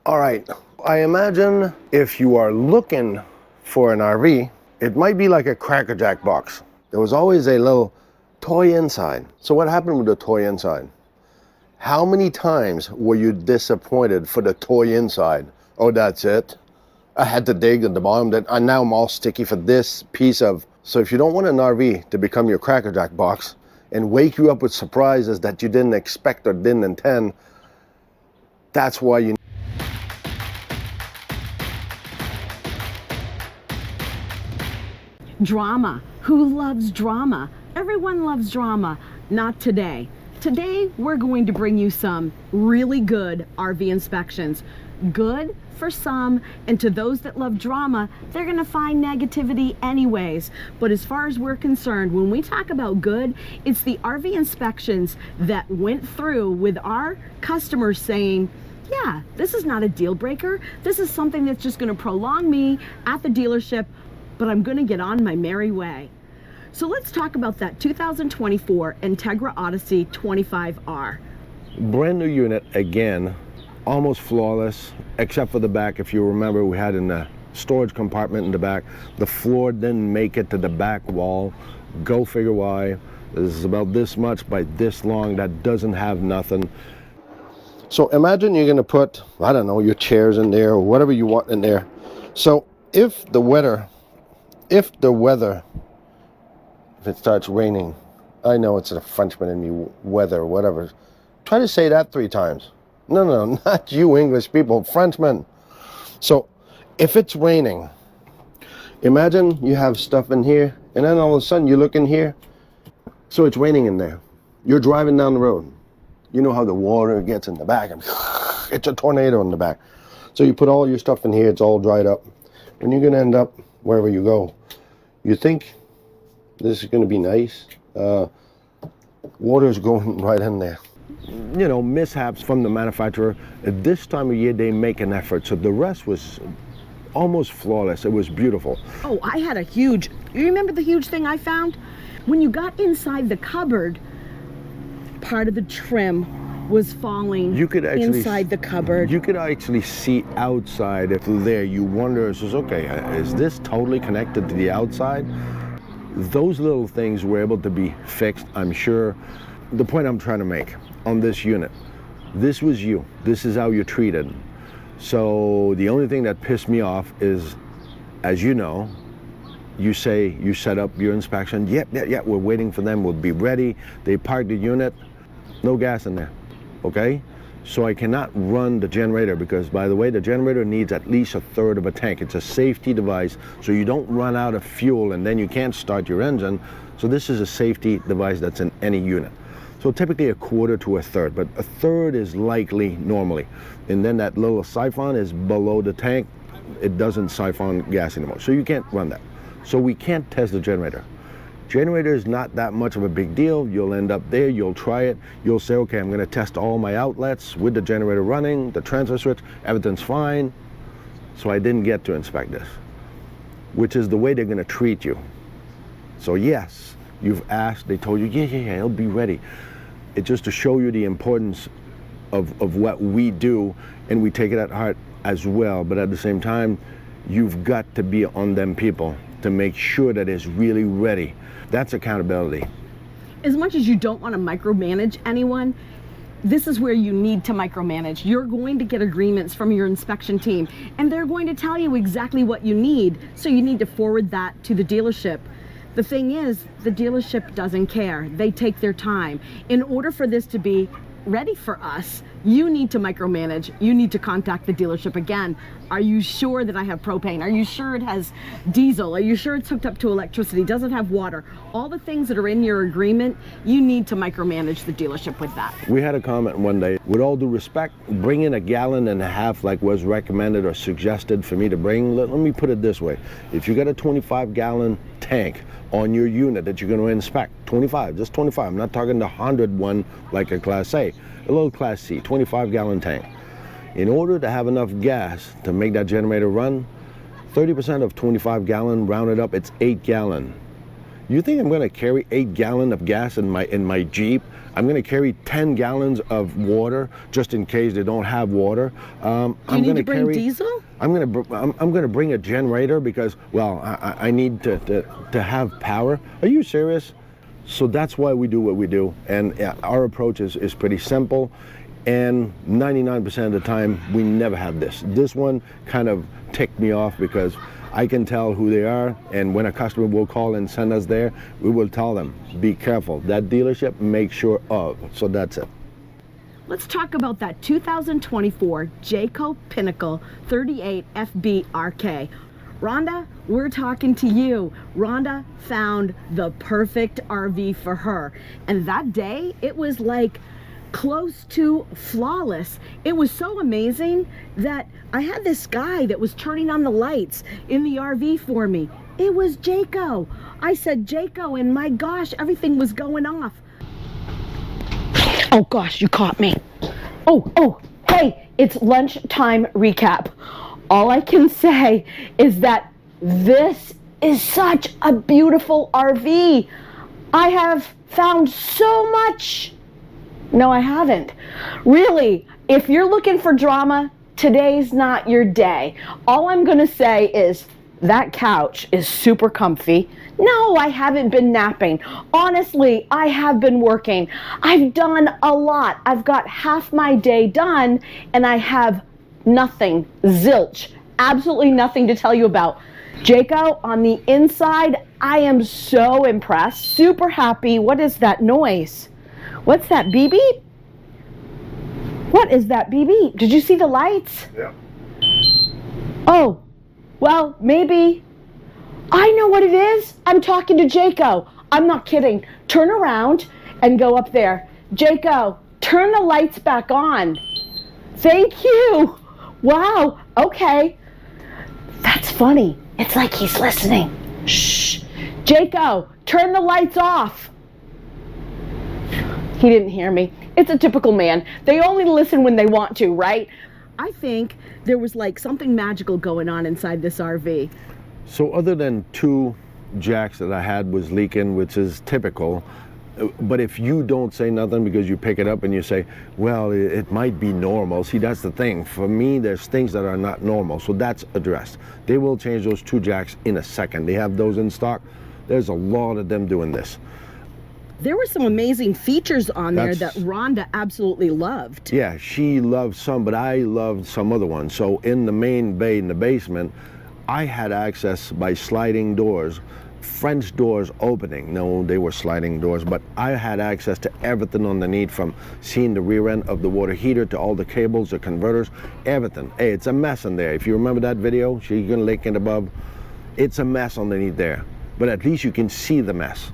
All right, I imagine if you are looking for an RV, it might be like a Cracker Jack box. There was always a little toy inside. So what happened with the toy inside? How many times were you disappointed for the toy inside? Oh, that's it? I had to dig at the bottom, and now I'm all sticky for this piece of. So if you don't want an RV to become your Cracker Jack box and wake you up with surprises that you didn't expect or didn't intend, that's why you. Drama. Who loves drama? Everyone loves drama. Not today. Today, we're going to bring you some really good RV inspections. Good for some, and to those that love drama, they're gonna find negativity anyways. But as far as we're concerned, when we talk about good, it's the RV inspections that went through with our customers saying, yeah, this is not a deal breaker. This is something that's just gonna prolong me at the dealership, but I'm gonna get on my merry way. So let's talk about that 2024 Integra Odyssey 25R. Brand new unit again, almost flawless, except for the back. If you remember, we had in the storage compartment in the back. The floor didn't make it to the back wall. Go figure why. This is about this much by this long. That doesn't have nothing. So imagine you're gonna put, I don't know, your chairs in there or whatever you want in there. So if it starts raining, I know it's a Frenchman in me, weather, whatever. Try to say that 3 times. No, not you English people, Frenchmen. So if it's raining, imagine you have stuff in here, and then all of a sudden you look in here, so it's raining in there. You're driving down the road. You know how the water gets in the back, and it's a tornado in the back. So you put all your stuff in here, it's all dried up. And you're gonna end up wherever you go. You think this is gonna be nice. Water's going right in there. You know, mishaps from the manufacturer. At this time of year, they make an effort. So the rest was almost flawless. It was beautiful. Oh, I had a huge, you remember the huge thing I found? When you got inside the cupboard, part of the trim was falling inside the cupboard. You could actually see outside. If there, you wonder, okay, is this totally connected to the outside? Those little things were able to be fixed, I'm sure. The point I'm trying to make on this unit, this was you. This is how you're treated. So the only thing that pissed me off is, as you know, you say you set up your inspection. Yep, we're waiting for them. We'll be ready. They parked the unit. No gas in there. Okay, so I cannot run the generator because, by the way, the generator needs at least 1/3 of a tank. It's a safety device, so you don't run out of fuel and then you can't start your engine. So this is a safety device that's in any unit. So typically 1/4 to 1/3, but 1/3 is likely normally. And then that little siphon is below the tank. It doesn't siphon gas anymore, so you can't run that. So we can't test the generator. Generator is not that much of a big deal. You'll end up there, you'll try it, you'll say, okay, I'm gonna test all my outlets with the generator running, the transfer switch, everything's fine. So I didn't get to inspect this, which is the way they're gonna treat you. So yes, you've asked, they told you, yeah, it'll be ready. It's just to show you the importance of what we do, and we take it at heart as well. But at the same time, you've got to be on them people to make sure that it's really ready. That's accountability. As much as you don't want to micromanage anyone, this is where you need to micromanage. You're going to get agreements from your inspection team, and they're going to tell you exactly what you need. So you need to forward that to the dealership. The thing is, the dealership doesn't care. They take their time. In order for this to be ready for us, you need to micromanage. You need to contact the dealership again. Are you sure that I have propane? Are you sure it has diesel? Are you sure it's hooked up to electricity? Does it have water? All the things that are in your agreement, you need to micromanage the dealership with that. We had a comment one day, with all due respect, bring in 1.5 gallons like was recommended or suggested for me to bring. Let me put it this way. If you got a 25-gallon tank on your unit that you're going to inspect, 25, just 25. I'm not talking the 100 one like a Class A, a little Class C, 25-gallon tank. In order to have enough gas to make that generator run, 30% of 25-gallon, rounded up, it's 8 gallon. You think I'm going to carry 8 gallons of gas in my Jeep? I'm going to carry 10 gallons of water just in case they don't have water. Do you need to bring diesel? I'm going to bring a generator because, well, I need to have power. Are you serious? So that's why we do what we do, and our approach is pretty simple, and 99% of the time we never have this. This one kind of ticked me off because I can tell who they are, and when a customer will call and send us there, we will tell them, be careful, that dealership, make sure of. So that's it. Let's talk about that 2024 Jayco Pinnacle 38 FB-RK. Rhonda, we're talking to you. Rhonda found the perfect RV for her. And that day, it was like close to flawless. It was so amazing that I had this guy that was turning on the lights in the RV for me. It was Jayco. I said Jayco, and my gosh, everything was going off. Oh gosh, you caught me. Oh, hey, it's lunchtime recap. All I can say is that this is such a beautiful RV. I have found so much. No, I haven't. Really, if you're looking for drama, today's not your day. All I'm gonna say is that couch is super comfy. No, I haven't been napping. Honestly, I have been working. I've done a lot. I've got half my day done, and I have nothing, zilch, absolutely nothing to tell you about. Jayco, on the inside, I am so impressed, super happy. What is that noise? What's that, beep beep? What is that, beep beep? Did you see the lights? Yeah. Oh, well, maybe. I know what it is. I'm talking to Jayco. I'm not kidding. Turn around and go up there. Jayco, turn the lights back on. Thank you. Wow, okay. That's funny. It's like he's listening. Shh. Jayco, turn the lights off. He didn't hear me. It's a typical man. They only listen when they want to, right? I think there was like something magical going on inside this RV. So other than 2 jacks that I had was leaking, which is typical, but if you don't say nothing because you pick it up and you say, well, it might be normal. See, that's the thing. For me, there's things that are not normal, so that's addressed. They will change those 2 jacks in a second. They have those in stock. There's a lot of them doing this. There were some amazing features on there that Rhonda absolutely loved. Yeah, she loved some, but I loved some other ones. So in the main bay in the basement, I had access by sliding doors, French doors opening. No, they were sliding doors, but I had access to everything underneath, from seeing the rear end of the water heater to all the cables, the converters, everything. Hey, it's a mess in there. If you remember that video, you can link it above. It's a mess underneath there, but at least you can see the mess.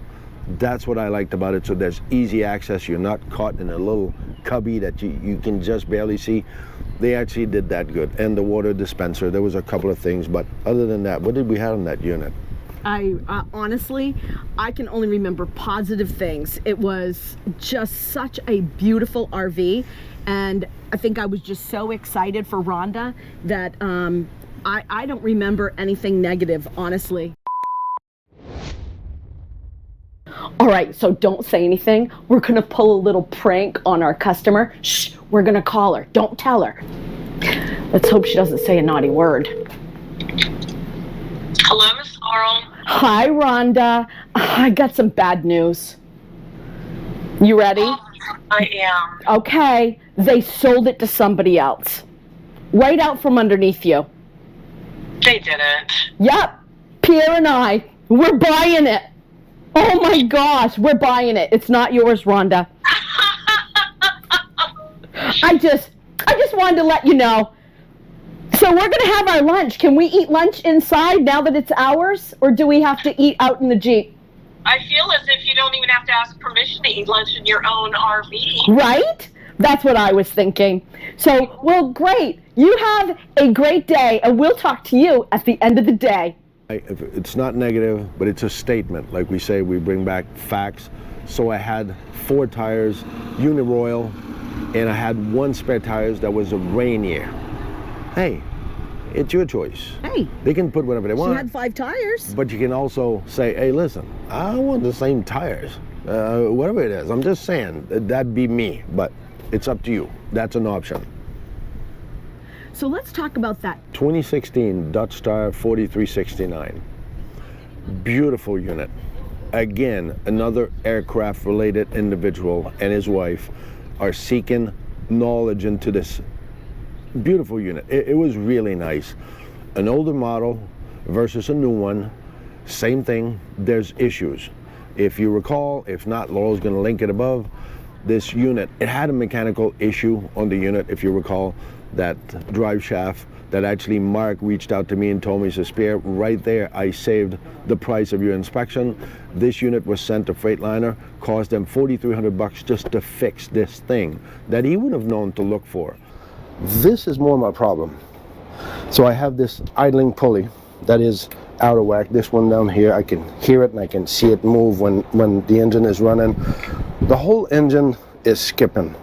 That's what I liked about it. So there's easy access. You're not caught in a little cubby that you can just barely see. They actually did that good. And the water dispenser, there was a couple of things, but other than that, what did we have in that unit? Honestly, I can only remember positive things. It was just such a beautiful RV, and I think I was just so excited for Rhonda that I don't remember anything negative, honestly. All right, so don't say anything. We're gonna pull a little prank on our customer. Shh, we're gonna call her. Don't tell her. Let's hope she doesn't say a naughty word. Hello, Miss Laurel. Hi, Rhonda. I got some bad news. You ready? Oh, I am. Okay, they sold it to somebody else. Right out from underneath you. They didn't. Yep, Pierre and I, we're buying it. Oh my gosh, we're buying it. It's not yours, Rhonda. I just wanted to let you know. So we're gonna have our lunch. Can we eat lunch inside now that it's ours, or do we have to eat out in the Jeep? I feel as if you don't even have to ask permission to eat lunch in your own RV. Right? That's what I was thinking. So, well, great. You have a great day, and we'll talk to you at the end of the day. It's not negative, but it's a statement. Like we say, we bring back facts. So I had 4 tires, Uniroyal, and I had 1 spare tires that was a Rainier. Hey, it's your choice. Hey, They can put whatever they she want. had 5 tires. But you can also say, hey, listen, I want the same tires, whatever it is. I'm just saying, that'd be me, but it's up to you. That's an option. So let's talk about that. 2016 Dutch Star 4369. Beautiful unit. Again, another aircraft-related individual and his wife are seeking knowledge into this beautiful unit. It was really nice. An older model versus a new one, same thing, there's issues. If you recall, if not, Laurel's going to link it above. This unit, it had a mechanical issue on the unit, if you recall, that drive shaft that actually Mark reached out to me and told me to spare. Right there, I saved the price of your inspection. This unit was sent to Freightliner, cost them $4,300 just to fix this thing that he would have known to look for. This is more my problem. So I have this idling pulley that is out of whack. This one down here, I can hear it and I can see it move when the engine is running. The whole engine is skipping.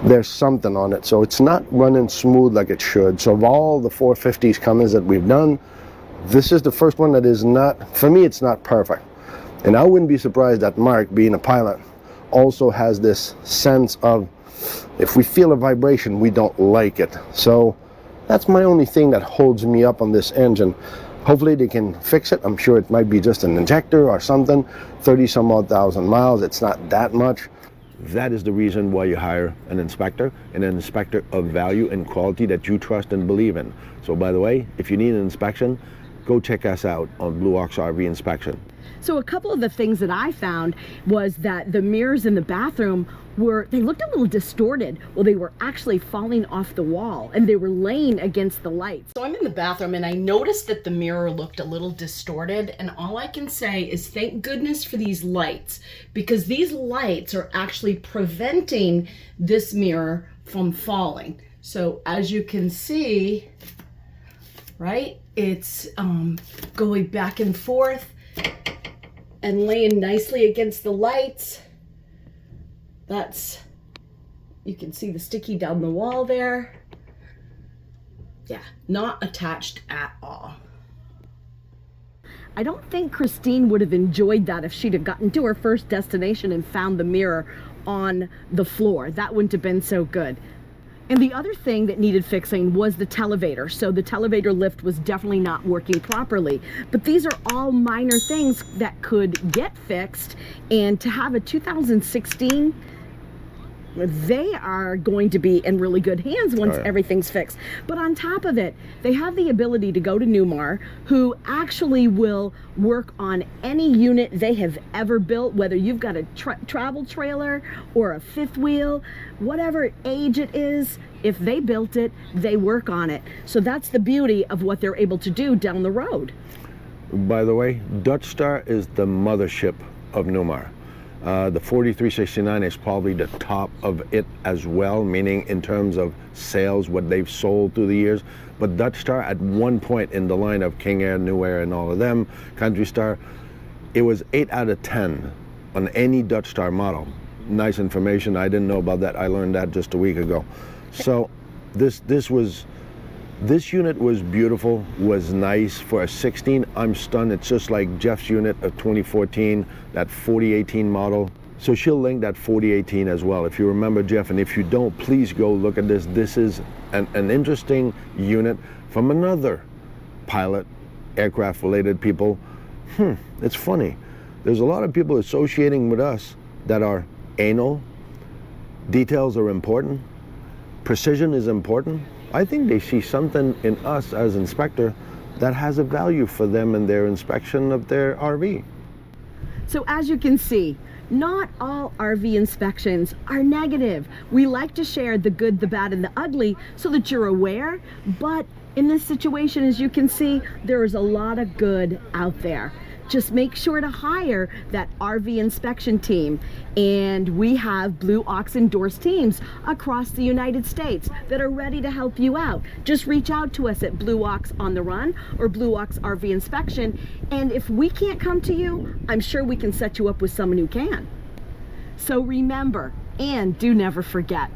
There's something on it, so it's not running smooth like it should. So of all the 450s Cummins that we've done, this is the first one that is not, for me, it's not perfect. And I wouldn't be surprised that Mark, being a pilot, also has this sense of, if we feel a vibration, we don't like it. So that's my only thing that holds me up on this engine. Hopefully they can fix it. I'm sure it might be just an injector or something. 30 some odd thousand miles, it's not that much. That is the reason why you hire an inspector, and an inspector of value and quality that you trust and believe in. So by the way, if you need an inspection, go check us out on BLUEOX RV Inspection. So a couple of the things that I found was that the mirrors in the bathroom they looked a little distorted. Well, they were actually falling off the wall and they were laying against the lights. So I'm in the bathroom and I noticed that the mirror looked a little distorted, and all I can say is thank goodness for these lights, because these lights are actually preventing this mirror from falling. So as you can see, right, it's going back and forth and laying nicely against the lights. You can see the sticky down the wall there. Yeah, not attached at all. I don't think Christine would have enjoyed that if she'd have gotten to her first destination and found the mirror on the floor. That wouldn't have been so good. And the other thing that needed fixing was the televator. So the televator lift was definitely not working properly. But these are all minor things that could get fixed. And to have a 2016, they are going to be in really good hands once everything's fixed. But on top of it, they have the ability to go to Newmar, who actually will work on any unit they have ever built, whether you've got a travel trailer or a fifth wheel, whatever age it is. If they built it, they work on it. So that's the beauty of what they're able to do down the road. By the way, Dutch Star is the mothership of Newmar. The 4369 is probably the top of it as well, meaning in terms of sales, what they've sold through the years. But Dutch Star, at one point in the line of King Air, New Air, and all of them, Country Star, it was 8 out of 10 on any Dutch Star model. Nice information. I didn't know about that. I learned that just a week ago. So this unit was beautiful, was nice. For a 16, I'm stunned. It's just like Jeff's unit of 2014, that 4018 model. So she'll link that 4018 as well, if you remember Jeff. And if you don't, please go look at this. This is an interesting unit from another pilot, aircraft-related people. It's funny. There's a lot of people associating with us that are anal. Details are important. Precision is important. I think they see something in us as inspector that has a value for them in their inspection of their RV. So as you can see, not all RV inspections are negative. We like to share the good, the bad, and the ugly so that you're aware, but in this situation, as you can see, there is a lot of good out there. Just make sure to hire that RV inspection team. And we have BLUEOX endorsed teams across the United States that are ready to help you out. Just reach out to us at BLUEOX on the Run or BLUEOX RV Inspection. And if we can't come to you, I'm sure we can set you up with someone who can. So remember, and do never forget,